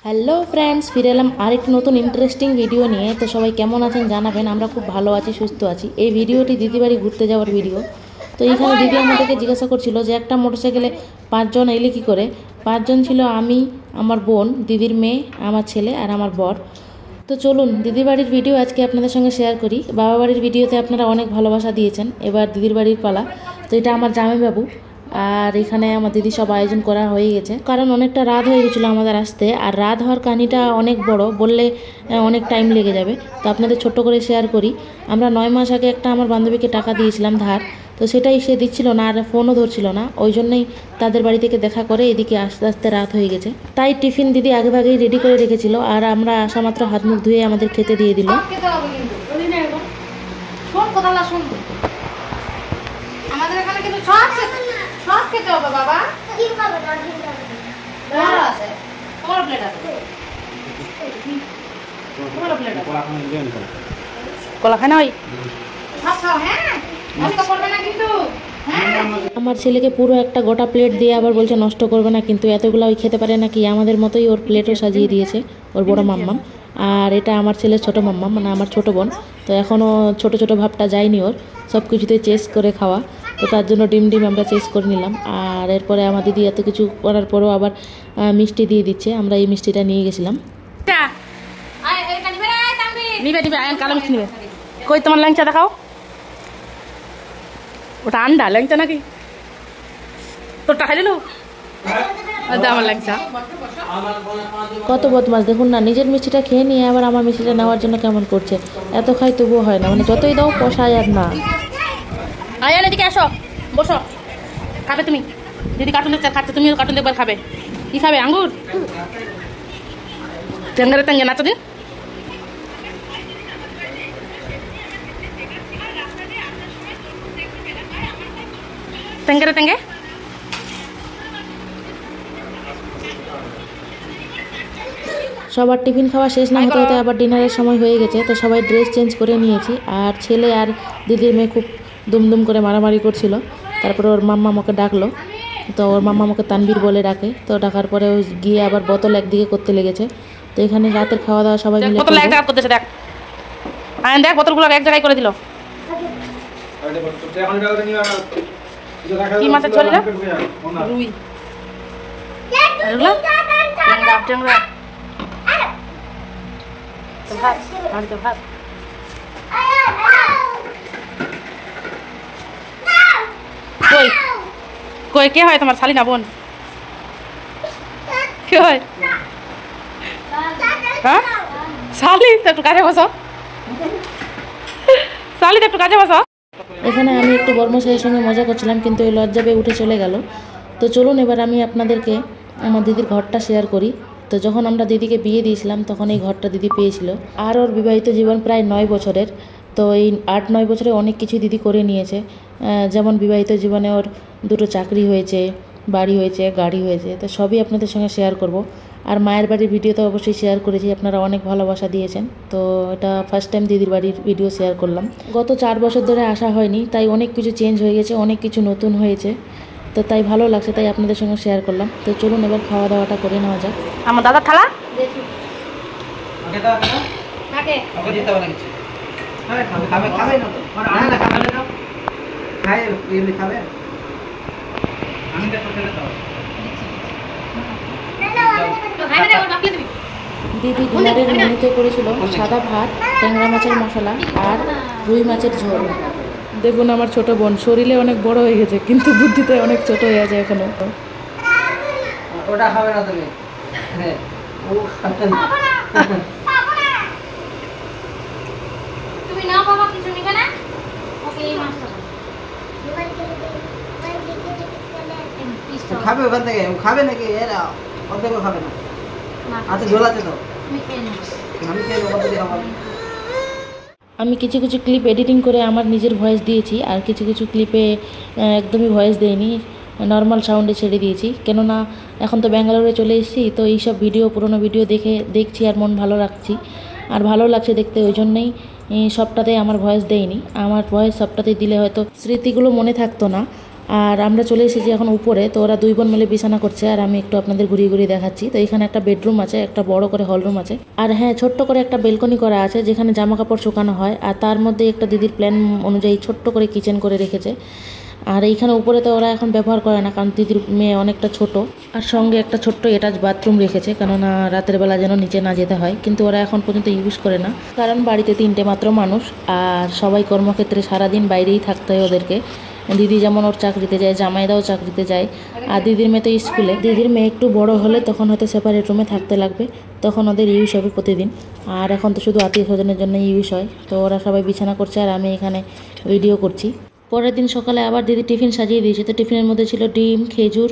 Hello friends, ফিরে এলাম আরেকটি নতুন ইন্টারেস্টিং ভিডিও নিয়ে। তো সবাই কেমন আছেন জানাবেন। আমরা খুব ভালো আছি, সুস্থ আছি। এই ভিডিওটি দিদি বাড়ি ঘুরতে যাওয়ার ভিডিও। তো এইখানে দিদি আমাদেরকে জিজ্ঞাসা করছিল যে একটা মোটরসাইকেলে 5 জন এলে কী করে। 5 জন ছিল আমি, আমার বোন, দিদির মেয়ে, আমার ছেলে আর আমার বর। তো চলুন দিদি বাড়ির ভিডিও আজকে আপনাদের সঙ্গে শেয়ার করি। বাবা বাড়ির ভিডিওতে আপনারা অনেক ভালোবাসা দিয়েছেন, এবার দিদির বাড়ির পালা। তো এটা আমার জামাইবাবু, আর এখানে আমার দিদি সব আয়োজন করা হয়ে গেছে, কারণ অনেকটা রাত হয়ে গেছিলো আমাদের আসতে। আর রাত হওয়ার কাহিনিটা অনেক বড়, বললে অনেক টাইম লেগে যাবে। তো আপনাদের ছোট্ট করে শেয়ার করি। আমরা 9 মাস আগে একটা আমার বান্ধবীকে টাকা দিয়েছিলাম ধার, তো সেটাই সে দিচ্ছিল না আর ফোনও ধরছিল না। ওই জন্যই তাদের বাড়ি থেকে দেখা করে এদিকে আস্তে আস্তে রাত হয়ে গেছে। তাই টিফিন দিদি আগেভাগেই রেডি করে রেখেছিল, আর আমরা আসা মাত্র হাত মুখ ধুয়ে আমাদের খেতে দিয়ে দিল। আমাদের এখানে কিন্তু সব খেতে হবে বাবা। কি খাবে না? তোমার আছে, তোমার প্লেট আছে, তোমার প্লেট আছে। কলা খানা ওই সব খাও। হ্যাঁ, নষ্ট করবে না কিন্তু। আমার ছেলেকে পুরো একটা গোটা প্লেট দিয়ে আবার বলছে নষ্ট করবে না, কিন্তু এতগুলো ওই খেতে পারে নাকি। আমাদের মতোই ওর প্লেটও সাজিয়ে দিয়েছে ওর বড় মাম্মাম। আর এটা আমার ছেলের ছোটো মাম্মাম, মানে আমার ছোটো বোন। তো এখনও ছোট ছোট ভাবটা যায়নি ওর, সব কিছুতে চেস করে খাওয়া। তো তার জন্য ডিম আমরা চেস করে নিলাম। আর এরপরে আমার দিদি এত কিছু করার পরেও আবার মিষ্টি দিয়ে দিচ্ছে। আমরা এই মিষ্টিটা নিয়ে গেছিলাম। কই তোমার ল্যাংচা দেখাও। ওটা আন্ডা ল্যাংচা নাকি? তোরটা খাই দিল আমার ল্যাংচা। কত বদমাস দেখুন না, নিজের মিষ্টিটা খেয়ে নিয়ে আবার আমার মিষ্টিটা নেওয়ার জন্য কেমন করছে। এত খাই তবুও হয় না, মানে যতই দাও পোষায় আর না। আয়ান এদিকে আসো, বসো। খাবে তুমি? দিদি কার্টুন দেখতে খাচ্ছে, তুমিও কার্টুন দেখবার খাবে। কি খাবে? আঙ্গুর? তেঙ্গে নাচো দিন। তেঙ্গে সবার টিফিন খাওয়া শেষ না হতে হতে আবার ডিনারের সময় হয়ে গেছে। তো সবাই ড্রেস চেঞ্জ করে নিয়েছি, আর ছেলে আর দিদির মেয়ে খুব দুমদুম করে মারামারি করছিল। তারপরে ওর মাম্মা আমাকে ডাকলো, তো ওর মাম্মা আমাকে তানবীর বলে ডাকে। তো ডাকার পরে ওই গিয়ে আবার বোতল একদিকে করতে লেগেছে। তো এখানে রাতের খাওয়া দাওয়া সবাই মিলে বোতল এক জায়গা করতেছে। দেখ আয়ান, দেখ বোতলগুলো এক জায়গায় করে দিল। কি মাছের ঝোল? রুই। ট্যাংরা। ভাত। কই কে হয় তোমার? শালি না বোন? কে হয়? হ্যাঁ, শালি। তো একটু কাজে বসো। শালি তো একটু কাজে বসো। এখানে আমি একটু বর্মশাইয়ের সঙ্গে মজা করছিলাম, কিন্তু ওই লজ্জা পেয়ে উঠে চলে গেল। তো চলুন এবার আমি আপনাদেরকে আমার দিদির ঘরটা শেয়ার করি। তো যখন আমরা দিদিকে বিয়ে দিয়েছিলাম তখন এই ঘরটা দিদি পেয়েছিল। আর ওর বিবাহিত জীবন প্রায় 9 বছরের। তো এই 8-9 বছরে অনেক কিছু দিদি করে নিয়েছে। যেমন বিবাহিত জীবনে ওর 2টো চাকরি হয়েছে, বাড়ি হয়েছে, গাড়ি হয়েছে। তো সবই আপনাদের সঙ্গে শেয়ার করব। আর মায়ের বাড়ির ভিডিও তো অবশ্যই শেয়ার করেছি, আপনারা অনেক ভালোবাসা দিয়েছেন। তো এটা ফার্স্ট টাইম দিদির বাড়ির ভিডিও শেয়ার করলাম। গত 4 বছর ধরে আসা হয়নি, তাই অনেক কিছু চেঞ্জ হয়ে গেছে, অনেক কিছু নতুন হয়েছে। তো তাই ভালো লাগছে, তাই আপনাদের সঙ্গে শেয়ার করলাম। তো চলুন এবার খাওয়া দাওয়াটা করে নেওয়া যাক। আমার দাদা থালা দিদি ডিনারের মেনুতে করেছিল সাদা ভাত, ট্যাংরা মাছের মশলা আর রুই মাছের ঝোল। দেখুন আমার ছোট বোন শরীরে অনেক বড় হয়ে গেছে, কিন্তু বুদ্ধিতে অনেক ছোট হয়ে আছে এখনো। ওটা খাবে না তুমি? হ্যাঁ, ও খাবে না। তুমি না বাবা, কিছু নিবে না? ওকে এই মাছটা খাবে ওখান থেকে। ও খাবে নাকি? এরা অর্ধেকও খাবে না। আচ্ছা, ঝোল আছে তো, আমি খেয়ে নেবো। আমি কিছু কিছু ক্লিপ এডিটিং করে আমার নিজের ভয়েস দিয়েছি, আর কিছু কিছু ক্লিপে একদমই ভয়েস দেইনি, নর্মাল সাউন্ডে ছেড়ে দিয়েছি। কেননা এখন তো ব্যাঙ্গালোরে চলে এসেছি, তো এইসব পুরোনো ভিডিও দেখছি আর মন ভালো রাখছি, আর ভালো লাগছে দেখতে। ওই জন্যই সবটাতে আমার ভয়েস দেইনি। আমার ভয়েস সবটাতে দিলে হয়তো স্মৃতিগুলো মনে থাকতো না, আর আমরা চলে এসেছি এখন উপরে। তো ওরা 2 বোন মিলে বিছানা করছে আর আমি একটু আপনাদের ঘুরিয়ে ঘুরিয়ে দেখাচ্ছি। তো এখানে একটা বেডরুম আছে, একটা বড় করে হলরুম আছে, আর হ্যাঁ ছোট্ট করে একটা বেলকনি করা আছে যেখানে জামা কাপড় শুকানো হয়। আর তার মধ্যে একটা দিদির প্ল্যান অনুযায়ী ছোট্ট করে কিচেন করে রেখেছে। আর এইখানে উপরে তো ওরা এখন ব্যবহার করে না, কারণ দিদির মেয়ে অনেকটা ছোট, আর সঙ্গে একটা ছোট্ট অ্যাটাচ বাথরুম রেখেছে, কেননা রাতের বেলা যেন নিচে না যেতে হয়। কিন্তু ওরা এখন পর্যন্ত ইউজ করে না, কারণ বাড়িতে 3টে মাত্র মানুষ আর সবাই কর্মক্ষেত্রে সারাদিন বাইরেই থাকতে হয় ওদেরকে। দিদি যেমন ওর চাকরিতে যায়, জামাইদাও চাকরিতে যায়, আর দিদির মেয়ে তো স্কুলে। দিদির মেয়ে একটু বড় হলে তখন হয়তো সেপারেট রুমে থাকতে লাগবে, তখন ওদের ইউজ হবে প্রতিদিন। আর এখন তো শুধু আত্মীয় স্বজনের জন্য ইউজ হয়। তো ওরা সবাই বিছানা করছে আর আমি এখানে ভিডিও করছি। পরের দিন সকালে আবার দিদি টিফিন সাজিয়ে দিয়েছে। তো টিফিনের মধ্যে ছিল ডিম, খেজুর,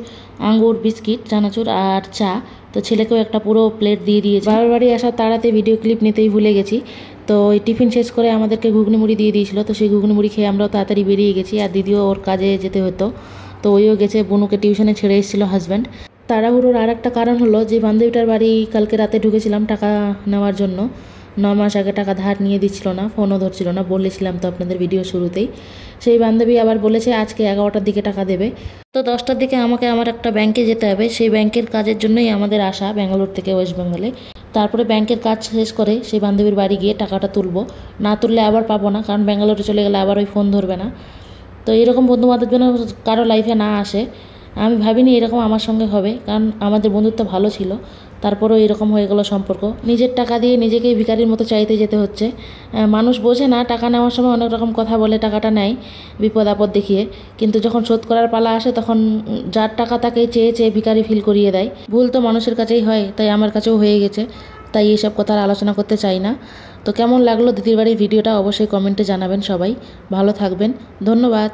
আঙ্গুর, বিস্কিট, চানাচুর আর চা। তো ছেলেকেও একটা পুরো প্লেট দিয়ে দিয়েছে। বাবার বাড়ি আসার তাড়াতে ভিডিও ক্লিপ নিতেই ভুলে গেছি। তো ওই টিফিন শেষ করে আমাদেরকে ঘুগনি মুড়ি দিয়ে দিয়েছিল। তো সেই ঘুগনি মুড়ি খেয়ে আমরাও তাড়াতাড়ি বেরিয়ে গেছি। আর দিদিও ওর কাজে যেতে হতো, তো ওইও গেছে। বুনুকে টিউশনে ছেড়ে এসেছিলো হাজব্যান্ড। তাড়াহুড়োর আর একটা কারণ হলো যে বান্ধবীটার বাড়ি কালকে রাতে ঢুকেছিলাম টাকা নেওয়ার জন্য। 9 মাস আগে টাকা ধার নিয়ে দিচ্ছিল না, ফোনও ধরছিল না, বলেছিলাম তো আপনাদের ভিডিও শুরুতেই। সেই বান্ধবী আবার বলেছে আজকে 11টার দিকে টাকা দেবে। তো 10টার দিকে আমাকে আমার একটা ব্যাংকে যেতে হবে, সেই ব্যাংকের কাজের জন্যই আমাদের আসা ব্যাঙ্গালোর থেকে ওয়েস্ট বেঙ্গলে। তারপরে ব্যাংকের কাজ শেষ করে সেই বান্ধবীর বাড়ি গিয়ে টাকাটা তুলবো, না তুললে আবার পাবো না, কারণ ব্যাঙ্গালোরে চলে গেলে আবার ওই ফোন ধরবে না। তো এরকম বন্ধুবান্ধব যেন কারো লাইফে না আসে। আমি ভাবিনি এরকম আমার সঙ্গে হবে, কারণ আমাদের বন্ধুত্ব ভালো ছিল, তারপরেও এরকম হয়ে গেল সম্পর্ক। নিজের টাকা দিয়ে নিজেকেই ভিখারির মতো চাইতে যেতে হচ্ছে। মানুষ বোঝে না, টাকা নেওয়ার সময় অনেক রকম কথা বলে টাকাটা নেয় বিপদ আপদ দেখিয়ে, কিন্তু যখন শোধ করার পালা আসে তখন যার টাকা তাকে চেয়ে চেয়ে ভিখারি ফিল করিয়ে দেয়। ভুল তো মানুষের কাছেই হয়, তাই আমার কাছেও হয়ে গেছে। তাই এইসব কথা আর আলোচনা করতে চাই না। তো কেমন লাগলো দিদির বাড়ির ভিডিওটা অবশ্যই কমেন্টে জানাবেন সবাই। ভালো থাকবেন, ধন্যবাদ।